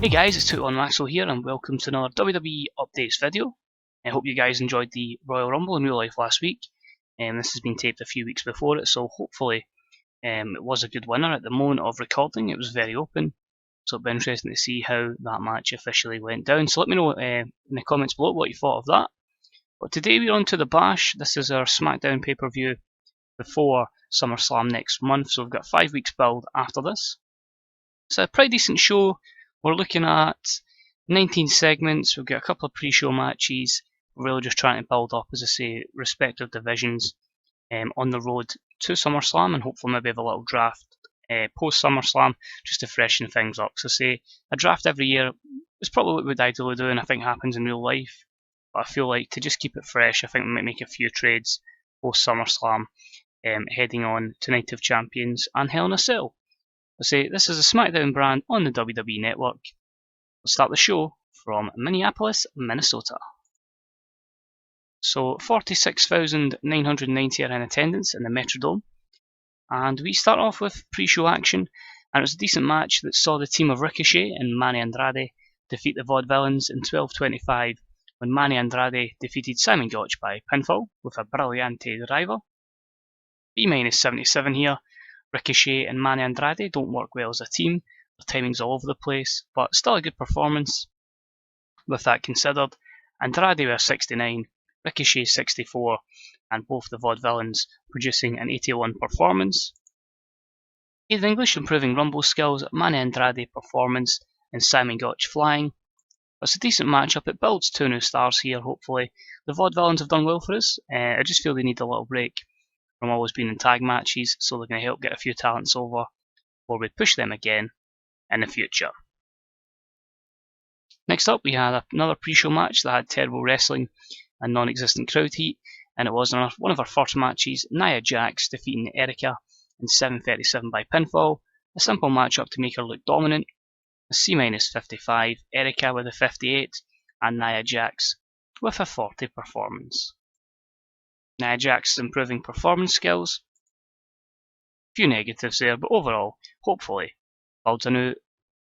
Hey guys, it's 21 Maxwell here and welcome to another WWE Updates video. I hope you guys enjoyed the Royal Rumble in real life last week. This has been taped a few weeks before it, so hopefully it was a good winner. At the moment of recording, it was very open, so it'll be interesting to see how that match officially went down. So let me know in the comments below what you thought of that. But today we're on to the Bash. This is our Smackdown pay-per-view before SummerSlam next month, so we've got 5 weeks build after this. It's a pretty decent show. We're looking at 19 segments. We've got a couple of pre-show matches. We're really just trying to build up, as I say, respective divisions on the road to SummerSlam, and hopefully maybe have a little draft post SummerSlam just to freshen things up. So say a draft every year is probably what we'd ideally do, and I think happens in real life. But I feel like to just keep it fresh, I think we might make a few trades post SummerSlam, heading on to Night of Champions and Hell in a Cell. I say this is a Smackdown brand on the WWE Network. Let's start the show from Minneapolis, Minnesota. So 46,990 are in attendance in the Metrodome, and we start off with pre-show action, and it was a decent match that saw the team of Ricochet and Manny Andrade defeat the Vaudevillains in 12:25 when Manny Andrade defeated Simon Gotch by pinfall with a Brilliante driver. B-77 here. Ricochet and Manny Andrade don't work well as a team, their timing's all over the place, but still a good performance. With that considered, Andrade were 69, Ricochet 64, and both the Vaudevillains producing an 81 performance. Aiden English improving Rumble skills, Manny Andrade performance, and Simon Gotch flying. It's a decent matchup, it builds 2 new stars here hopefully. The Vaudevillains have done well for us, I just feel they need a little break from always being in tag matches, so they're going to help get a few talents over before we push them again in the future. Next up, we had another pre-show match that had terrible wrestling and non-existent crowd heat, and it was one of our first matches, Nia Jax defeating Erica in 7:37 by pinfall, a simple matchup to make her look dominant. A C-55, Erica with a 58, and Nia Jax with a 40 performance. Nia Jax improving performance skills. Few negatives there, but overall, hopefully, builds a new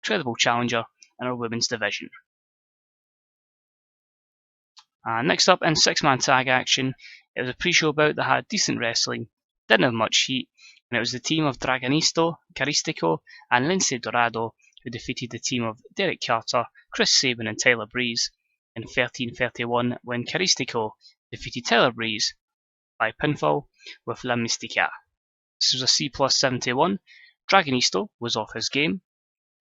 credible challenger in our women's division. Next up, in 6-man tag action, it was a pre-show bout that had decent wrestling, didn't have much heat, and it was the team of Draganisto, Caristico, and Lince Dorado who defeated the team of Derek Carter, Chris Sabin, and Tyler Breeze in 13:31 when Caristico defeated Tyler Breeze by pinfall with La Mystica. This was a C+71. Draganisto was off his game.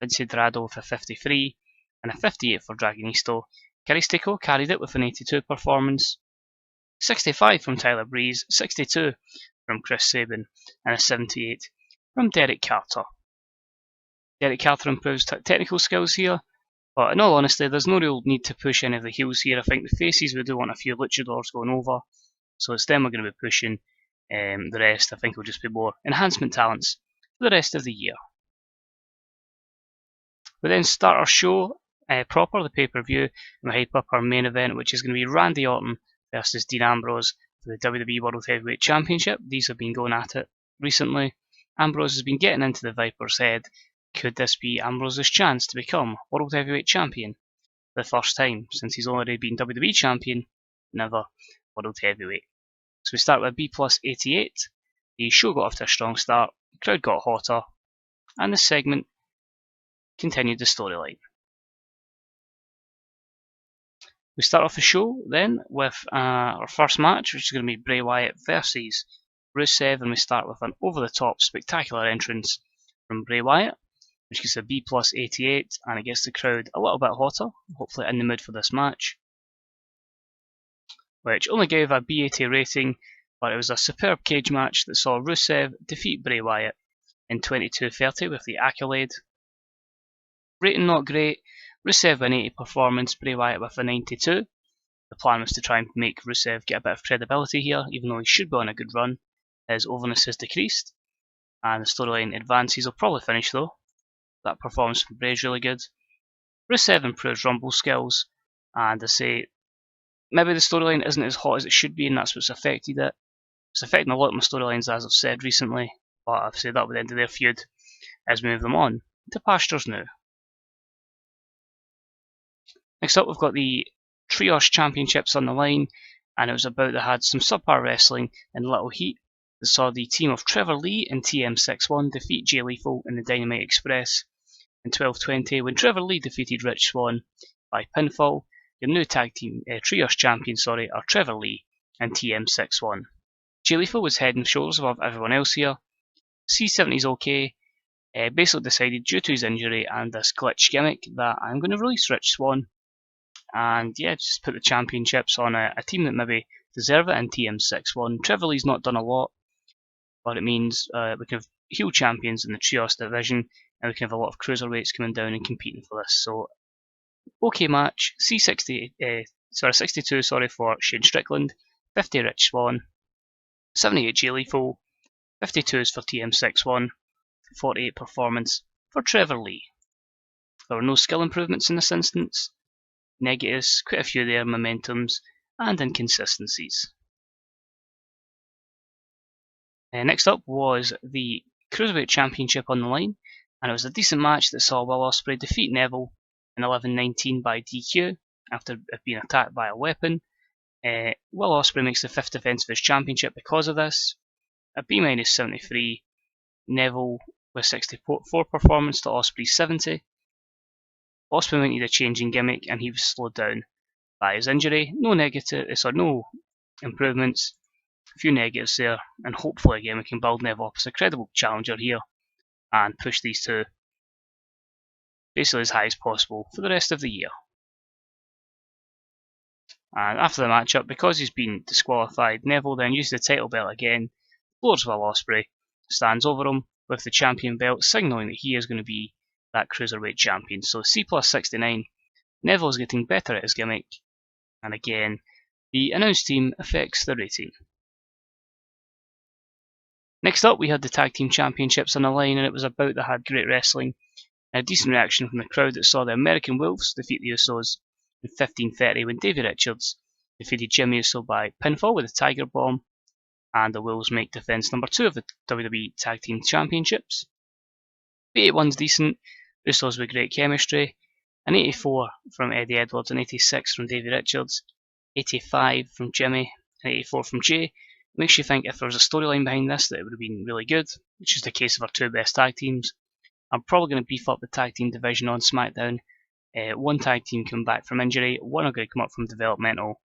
Lince Dorado with a 53 and a 58 for Draganisto. Caristico carried it with an 82 performance. 65 from Tyler Breeze, 62 from Chris Sabin, and a 78 from Derek Carter. Derek Carter improves technical skills here, but in all honesty, there's no real need to push any of the heels here. I think the faces we do want a few luchadors going over, so it's them we're going to be pushing. The rest I think will just be more enhancement talents for the rest of the year. We then start our show proper, the pay-per-view, and we hype up our main event, which is going to be Randy Orton versus Dean Ambrose for the WWE World Heavyweight Championship. These have been going at it recently. Ambrose has been getting into the Viper's head. Could this be Ambrose's chance to become World Heavyweight Champion for the first time, since he's already been WWE Champion, never World Heavyweight? So we start with B+88. The show got off to a strong start, the crowd got hotter, and the segment continued the storyline. We start off the show then with our first match, which is going to be Bray Wyatt versus Rusev, and we start with an over-the-top spectacular entrance from Bray Wyatt, which gets a B+88, and it gets the crowd a little bit hotter, hopefully in the mood for this match, which only gave a B80 rating, but it was a superb cage match that saw Rusev defeat Bray Wyatt in 22:30 with the Accolade. Rating not great, Rusev an 80 performance, Bray Wyatt with a 92. The plan was to try and make Rusev get a bit of credibility here, even though he should be on a good run. His overness has decreased, and the storyline advances will probably finish though. That performance from Bray is really good. Rusev improves Rumble skills, and I say maybe the storyline isn't as hot as it should be, and that's what's affected it. It's affecting a lot of my storylines, as I've said recently, but I've said that will be the end of their feud as we move them on to pastures new. Next up, we've got the Trios Championships on the line, and it was about that had some subpar wrestling and little heat. That saw the team of Trevor Lee and TM61 defeat Jay Lethal in the Dynamite Express in 12:20 when Trevor Lee defeated Rich Swann by pinfall. Your new tag team Trios champions, are Trevor Lee and TM61. Jay Lethal was head and shoulders above everyone else here. C70's okay. Basically decided due to his injury and this glitch gimmick that I'm going to release Rich Swann and yeah, just put the championships on a team that maybe deserve it in TM61. Trevor Lee's not done a lot, but it means we can have heel champions in the Trios division, and we can have a lot of cruiserweights coming down and competing for this. So, okay match. C60, 62, for Shane Strickland, 50 Rich Swann, 78 Jay Lethal, 52s for TM61, 48 performance for Trevor Lee. There were no skill improvements in this instance. Negatives, quite a few there, momentums, and inconsistencies. Next up was the Cruiserweight Championship on the line, and it was a decent match that saw Will Ospreay defeat Neville in 11:19 by DQ after being attacked by a weapon. Will Ospreay makes the 5th defence of his championship because of this. A B-73, Neville with 64 performance to Ospreay's 70. Ospreay might need a change in gimmick, and he was slowed down by his injury. No improvements, a few negatives there, and hopefully again we can build Neville up as a credible challenger here and push these two basically as high as possible for the rest of the year. And after the matchup, because he's been disqualified, Neville then uses the title belt again, floors Will Ospreay, stands over him with the champion belt, signalling that he is going to be that Cruiserweight champion. So C plus 69, Neville's getting better at his gimmick, and again, the announced team affects the rating. Next up, we had the Tag Team Championships on the line, and it was about that had great wrestling and a decent reaction from the crowd that saw the American Wolves defeat the Usos in 15:30 when Davey Richards defeated Jimmy Uso by pinfall with a Tiger Bomb, and the Wolves make defense number 2 of the WWE Tag Team Championships. 81's decent, Usos with great chemistry, an 84 from Eddie Edwards, an 86 from Davey Richards, 85 from Jimmy, and 84 from Jay. Makes you think if there was a storyline behind this that it would have been really good, which is the case of our 2 best tag teams. I'm probably going to beef up the tag team division on Smackdown. 1 tag team come back from injury, 1 are going to come up from developmental.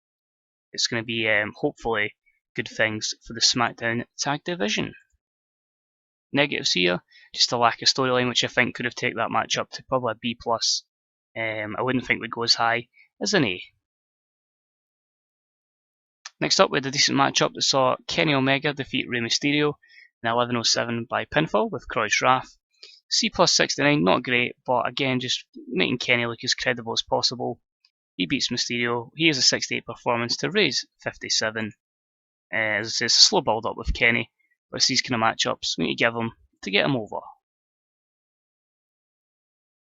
It's going to be hopefully good things for the Smackdown tag division. Negatives here, just a lack of storyline, which I think could have taken that match up to probably a B+. I wouldn't think would go as high as an A. Next up, we had a decent matchup that saw Kenny Omega defeat Rey Mysterio in 11:07 by pinfall with Croy's Wrath. C plus 69, not great, but again, just making Kenny look as credible as possible. He beats Mysterio. He has a 68 performance to Rey's 57. As I say, it's a slow build up with Kenny, but it's these kind of matchups we need to give him to get him over.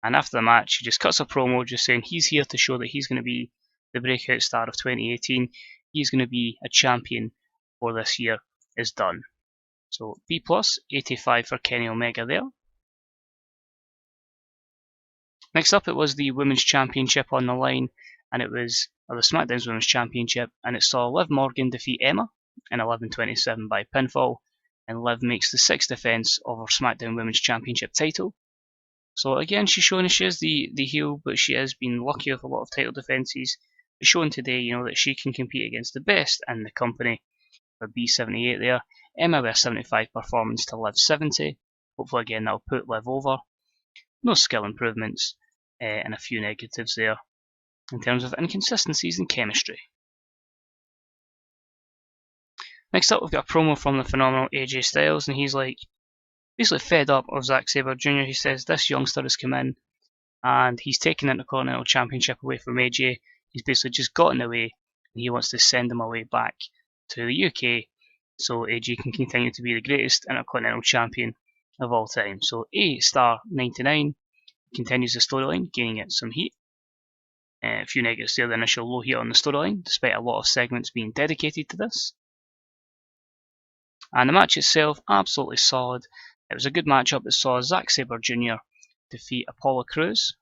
And after the match, he just cuts a promo just saying he's here to show that he's going to be the breakout star of 2018. He's going to be a champion for this year is done. So B+, 85 for Kenny Omega there. Next up, it was the Women's Championship on the line, and it was the SmackDown's Women's Championship, and it saw Liv Morgan defeat Emma in 11:27 by pinfall, and Liv makes the 6th defense of her SmackDown Women's Championship title. So again, she's showing she is the heel, but she has been lucky with a lot of title defenses. She's shown today, that she can compete against the best in the company. For B78 there, Emma with a 75 performance to Liv 70. Hopefully again that'll put Liv over. No skill improvements, and a few negatives there in terms of inconsistencies in chemistry. Next up, we've got a promo from the phenomenal AJ Styles, and he's basically fed up of Zack Sabre Jr. He says this youngster has come in and he's taken the Intercontinental Championship away from AJ. He's basically just gotten away, and he wants to send him away back to the UK so AJ can continue to be the greatest Intercontinental Champion of all time. So A*99 continues the storyline, gaining it some heat. A few negatives there, the initial low heat on the storyline, despite a lot of segments being dedicated to this. And the match itself, absolutely solid. It was a good matchup that saw Zack Sabre Jr. defeat Apollo Crews,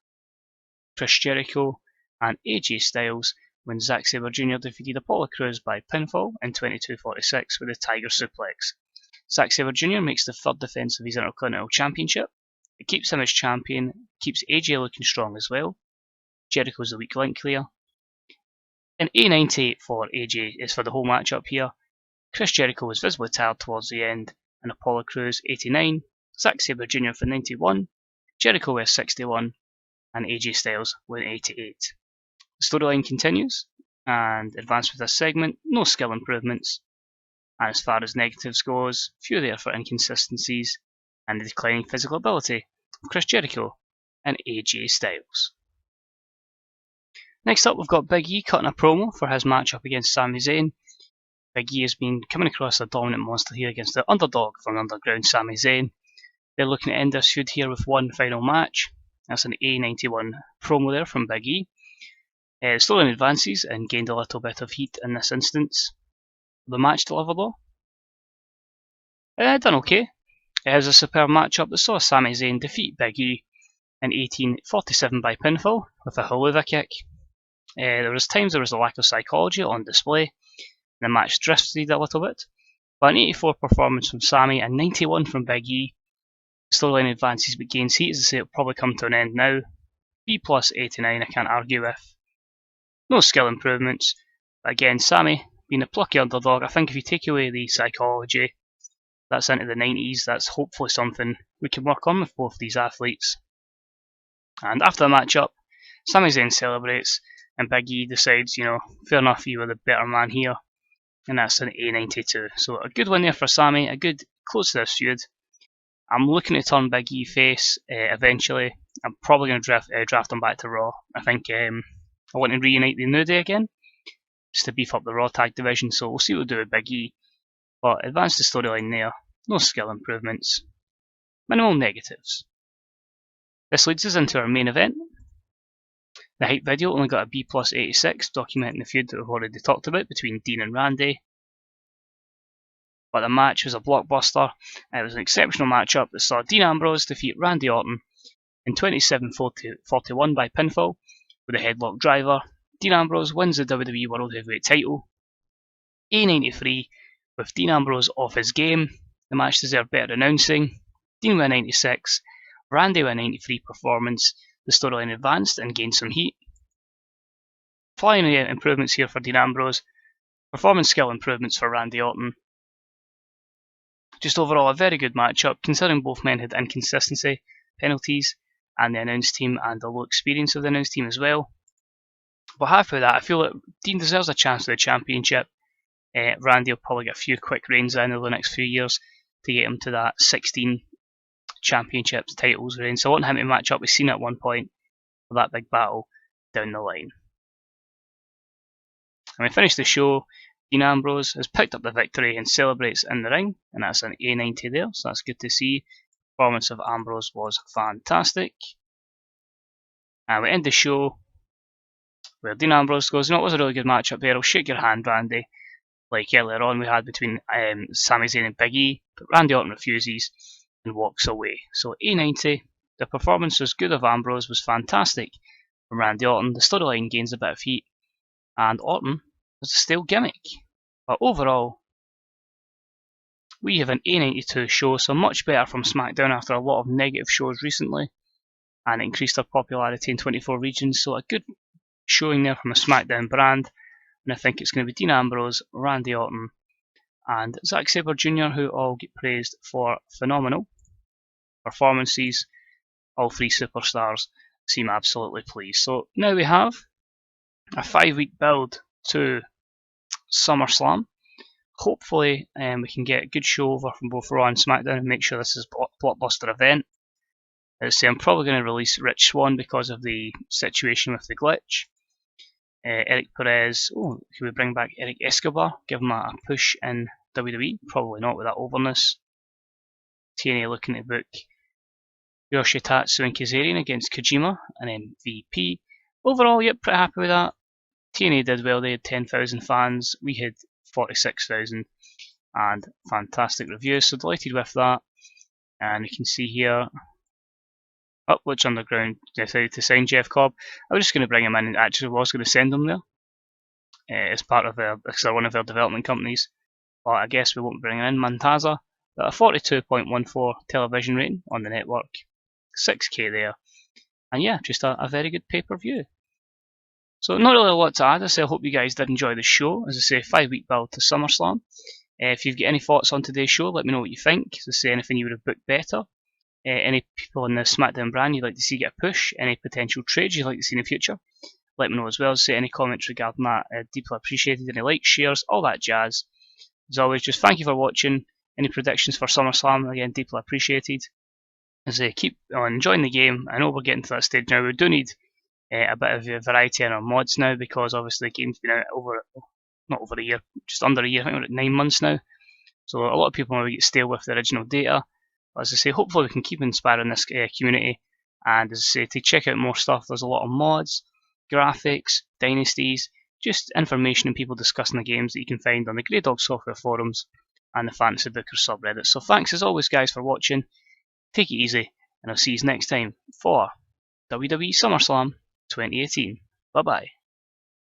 Chris Jericho, And AJ Styles when Zack Sabre Jr. defeated Apollo Crews by pinfall in 22:46 with a Tiger Suplex. Zack Sabre Jr. makes the third defence of his Intercontinental Championship. It keeps him as champion, keeps AJ looking strong as well. Jericho's the weak link there. And A90 for AJ is for the whole matchup here. Chris Jericho was visibly tired towards the end, and Apollo Crews 89, Zack Sabre Jr. for 91, Jericho with 61, and AJ Styles with 88. The storyline continues and advanced with this segment, no skill improvements. And as far as negatives goes, few there for inconsistencies and the declining physical ability of Chris Jericho and AJ Styles. Next up, we've got Big E cutting a promo for his matchup against Sami Zayn. Big E has been coming across a dominant monster here against the underdog from underground, Sami Zayn. They're looking to end this feud here with one final match. That's an A91 promo there from Big E. The storyline advances and gained a little bit of heat in this instance. The match delivered though? Done okay. It was a superb matchup that saw Sami Zayn defeat Big E in 18:47 by pinfall with a haluva kick. There was times there was a lack of psychology on display. The match drifted a little bit, but an 84 performance from Sami and 91 from Big E. Storyline advances but gains heat, as I say, it'll probably come to an end now. B plus 89 I can't argue with. No skill improvements, but again, Sami being a plucky underdog, I think if you take away the psychology, that's into the 90s, that's hopefully something we can work on with both these athletes. And after the matchup, Sami Zayn celebrates, and Big E decides, fair enough, you were the better man here, and that's an A92. So a good win there for Sami, a good close to this feud. I'm looking to turn Big E face eventually. I'm probably going to draft him back to Raw. I think I want to reunite the New Day again, just to beef up the Raw tag division, so we'll see what we'll do with Big E. But advance the storyline there, no skill improvements, minimal negatives. This leads us into our main event. The hype video only got a B plus 86, documenting the feud that we've already talked about between Dean and Randy. But the match was a blockbuster. It was an exceptional matchup that saw Dean Ambrose defeat Randy Orton in 27:41 by pinfall with a headlock driver. Dean Ambrose wins the WWE World Heavyweight title. A93 with Dean Ambrose off his game. The match deserved better announcing. Dean with a 96, Randy with a 93 performance. The storyline advanced and gained some heat. Flying improvements here for Dean Ambrose. Performance skill improvements for Randy Orton. Just overall a very good matchup, considering both men had inconsistency penalties and the announce team and the low experience of the announce team as well. But half of that, I feel that Dean deserves a chance for the championship. Randy will probably get a few quick reigns in over the next few years to get him to that 16 championships titles reign. So I want him to match up with Cena at one point for that big battle down the line. And we finish the show. Dean Ambrose has picked up the victory and celebrates in the ring, and that's an A90 there, so that's good to see. The performance of Ambrose was fantastic. And we end the show where Dean Ambrose goes, it was a really good matchup there, I'll shake your hand, Randy. Like earlier on we had between Sami Zayn and Big E, but Randy Orton refuses and walks away. So A90, the performance was good of Ambrose, was fantastic from Randy Orton. The storyline gains a bit of heat, and Orton was a stale gimmick. But overall, we have an A92 show, so much better from Smackdown after a lot of negative shows recently, and increased their popularity in 24 regions. So a good showing there from a Smackdown brand, and I think it's going to be Dean Ambrose, Randy Orton, and Zack Sabre Jr., who all get praised for phenomenal performances. All three superstars seem absolutely pleased. So now we have a 5-week build to SummerSlam. Hopefully we can get a good show over from both Raw and SmackDown and make sure this is a blockbuster event. As I say, I'm probably going to release Rich Swann because of the situation with the glitch. Eric Perez, can we bring back Eric Escobar? Give him a push in WWE? Probably not with that overness. TNA looking to book Yoshitatsu and Kazarian against Kojima and MVP. Overall, yep, pretty happy with that. TNA did well, they had 10,000 fans, we had 46,000 and fantastic reviews, so delighted with that. And you can see here Which Underground decided to sign Jeff Cobb. I was just going to bring him in, and actually was going to send him there as part of one of their development companies. But I guess we won't bring in Montaza. Got a 42.14 television rating on the network, 6k there, and yeah, just a very good pay-per-view. So not really a lot to add. I hope you guys did enjoy the show. As I say, 5-week build to SummerSlam. If you've got any thoughts on today's show, let me know what you think. As I say, anything you would have booked better. Any people in the Smackdown brand you'd like to see get a push. Any potential trades you'd like to see in the future. Let me know as well. As I say, any comments regarding that, deeply appreciated. Any likes, shares, all that jazz. As always, just thank you for watching. Any predictions for SummerSlam, again, deeply appreciated. As I keep on enjoying the game, I know we're getting to that stage now. We do need a bit of variety in our mods now, because obviously the game's been out not over a year, just under a year. I think we're at 9 months now. So a lot of people maybe get stale with the original data. But as I say, hopefully we can keep inspiring this community. And as I say, to check out more stuff, there's a lot of mods, graphics, dynasties, just information and people discussing the games that you can find on the Grey Dog Software forums and the Fantasy Booker subreddit. So thanks as always, guys, for watching. Take it easy, and I'll see you next time for WWE SummerSlam 2018. Bye bye.